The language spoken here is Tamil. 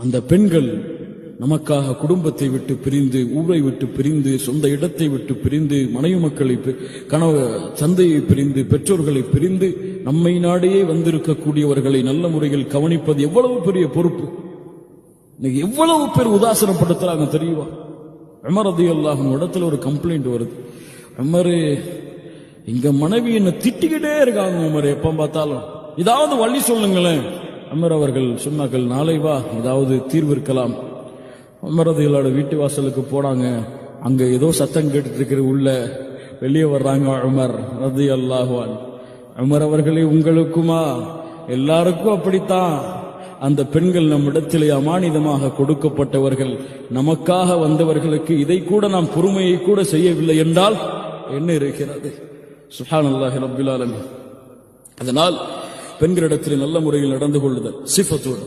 அந்த பெண்கள் நமக்காக குடும்பத்தை விட்டு பிரிந்து, ஊரை விட்டு பிரிந்து, சொந்த இடத்தை விட்டு பிரிந்து, மனைவி மக்களை, கணவ தந்தையை பிரிந்து, பெற்றோர்களை பிரிந்து நம்மை நாடையே வந்திருக்கக்கூடியவர்களை நல்ல முறையில் கவனிப்பது எவ்வளவு பெரிய பொறுப்பு. இன்னைக்கு எவ்வளவு பேர் உதாசனப்படுத்துறாங்க தெரியுமா? உமர் ரலியல்லாஹு அன்ஹு இடத்துல ஒரு கம்ப்ளைண்ட் வருது. உமரே, இங்க மனைவி என்ன திட்டிக்கிட்டே இருக்காங்க உமர், எப்ப பார்த்தாலும் ஏதாவது வழி சொல்லுங்களேன். உமர் அவர்கள் சொன்னார்கள், நாளை வா, ஏதாவது தீர்வு இருக்கலாம். உமர் ரலியல்லாஹு வீட்டு வாசலுக்கு போனாங்க. அங்க ஏதோ சத்தம் கேட்டுட்டு இருக்கிற, உள்ள வெளியே வர்றாங்க உமர் ரலியல்லாஹு அன்ஹு. உமர் அவர்களே, உங்களுக்குமா? எல்லாருக்கும் அப்படித்தான். அந்த பெண்கள் நம்மிடத்திலே அமானிதமாக கொடுக்கப்பட்டவர்கள், நமக்காக வந்தவர்களுக்கு இதை கூட நாம் பொறுமையை கூட செய்யவில்லை என்றால் என்ன இருக்கிறது? சுப்ஹானல்லாஹி ரப்பில் ஆலமீன். அதனால் பெண்களிடத்தில் நல்ல முறையில் நடந்து கொள்ளுதல் சிஃபத்தோடு.